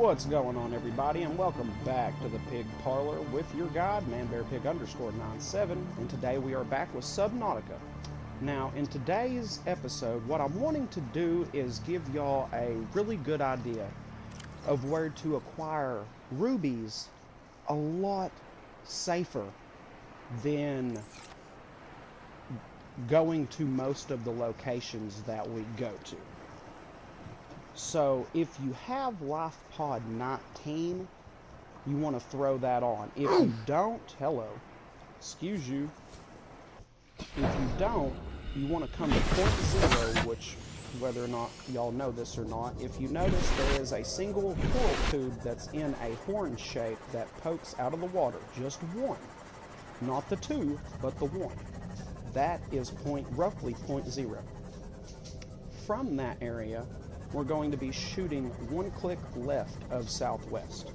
What's going on, everybody, and welcome back to the Pig Parlor with your guide, manbearpig_97, and today we are back with Subnautica. Now, in today's episode, what I'm wanting to do is give y'all a really good idea of where to acquire rubies a lot safer than going to most of the locations that we go to. So if you have LifePod 19, you want to throw that on. If you don't, excuse you. If you don't, you want to come to point 0, which, whether or not y'all know this or not, if you notice, there is a single coral tube that's in a horn shape that pokes out of the water. Just one. Not the two, but the one. That is roughly point 0. From that area, we're going to be shooting one click left of southwest.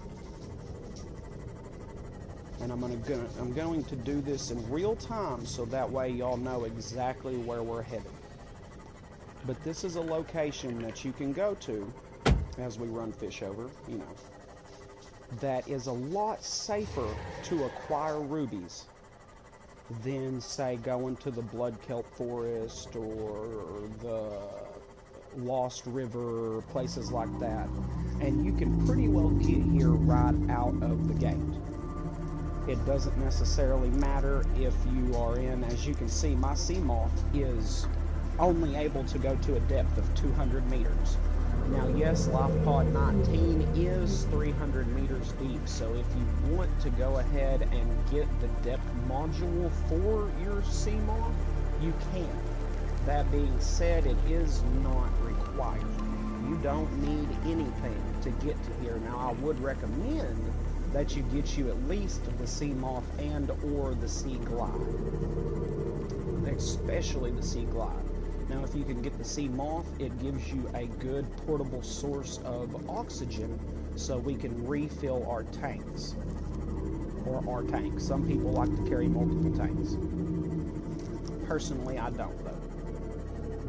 And I'm going to do this in real time so that way y'all know exactly where we're headed. But this is a location that you can go to as we run fish over, that is a lot safer to acquire rubies than, say, going to the Blood Kelp Forest or the Lost River, places like that. And you can pretty well get here right out of the gate. It doesn't necessarily matter if you are in, as you can see, my sea moth is only able to go to a depth of 200 meters. Now, yes, LifePod 19 is 300 meters deep, so if you want to go ahead and get the depth module for your sea moth, you can. That being said, it is not required. You don't need anything to get to here. Now, I would recommend that you get you at least the sea moth and or the sea glide. Especially the sea glide. Now, if you can get the sea moth, it gives you a good portable source of oxygen so we can refill our tanks. Or our tanks. Some people like to carry multiple tanks. Personally, I don't, though.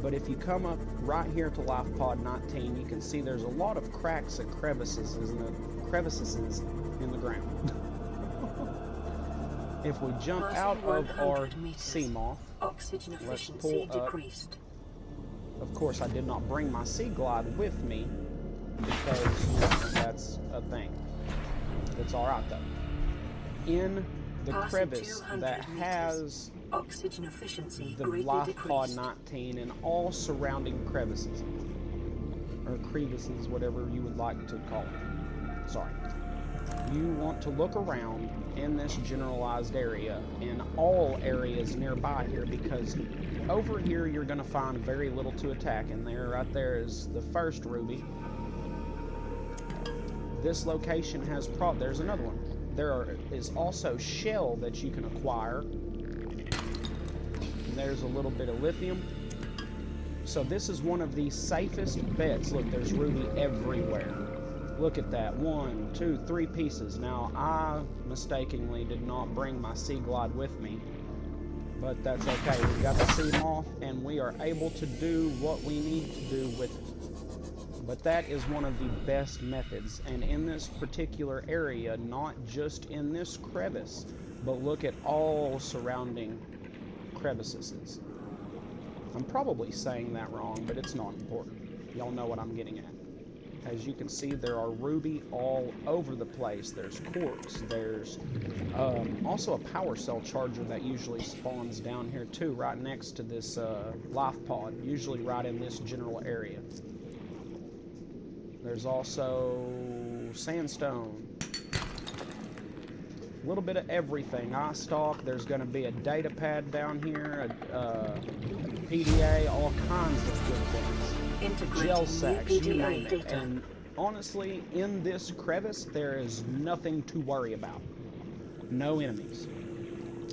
But if you come up right here to LifePod 19, you can see there's a lot of cracks and crevices in the ground. If we jump out of our sea moth, let's pull up. Of course, I did not bring my sea glide with me because that's a thing. It's alright though. In the crevice that has oxygen efficiency the LifePod 19 and all surrounding crevices, or crevices, whatever you would like to call it. Sorry. You want to look around in this generalized area, in all areas nearby here, because over here you're going to find very little to attack, and right there is the first ruby. This location has there's another one. There is also shell that you can acquire. There's a little bit of lithium. So this is one of the safest bets. Look, there's ruby everywhere. Look at that. 1, 2, 3 pieces. Now, I mistakenly did not bring my sea glide with me, but that's okay. We've got the sea moth, and we are able to do what we need to do with it. But that is one of the best methods. And in this particular area, not just in this crevice, but look at all surrounding crevices. I'm probably saying that wrong, but it's not important. Y'all know what I'm getting at. As you can see, there are ruby all over the place. There's quartz. There's also a power cell charger that usually spawns down here too, right next to this life pod, usually right in this general area. There's also sandstone. A little bit of everything. iStock. There's going to be a data pad down here, a PDA, all kinds of good things. Gel sacks, you name it. And honestly, in this crevice, there is nothing to worry about. No enemies.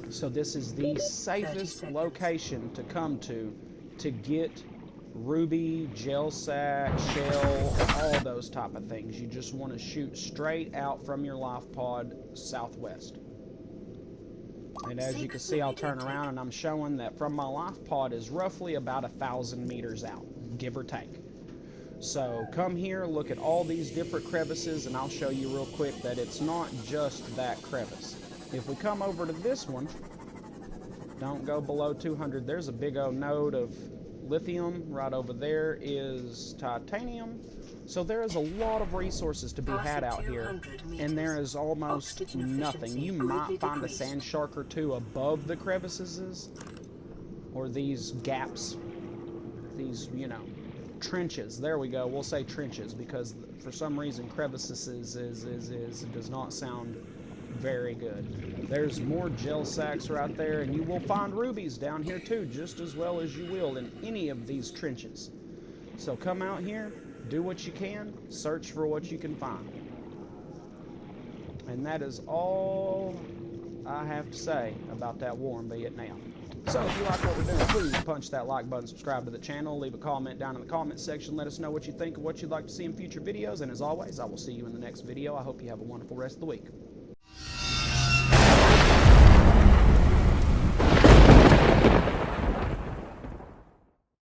So this is the safest location to come to get ruby, gel sack, shell, all those type of things. You just want to shoot straight out from your life pod southwest. And as you can see, I'll turn around and I'm showing that from my life pod is roughly about 1,000 meters out, give or take. So come here, look at all these different crevices, and I'll show you real quick that it's not just that crevice. If we come over to this one, don't go below 200. There's a big old node of lithium. Right over there is titanium. So there is a lot of resources to be had out here, and there is almost nothing. You might find a sand shark or two above the crevices, or these gaps, these, you know, trenches. There we go. We'll say trenches because for some reason crevices does not sound very good. There's more gel sacks right there, and you will find rubies down here too, just as well as you will in any of these trenches. So come out here, do what you can, search for what you can find. And that is all I have to say about that warm Vietnam. So if you like what we're doing, please punch that like button, subscribe to the channel, leave a comment down in the comment section, let us know what you think of what you'd like to see in future videos, and as always, I will see you in the next video. I hope you have a wonderful rest of the week.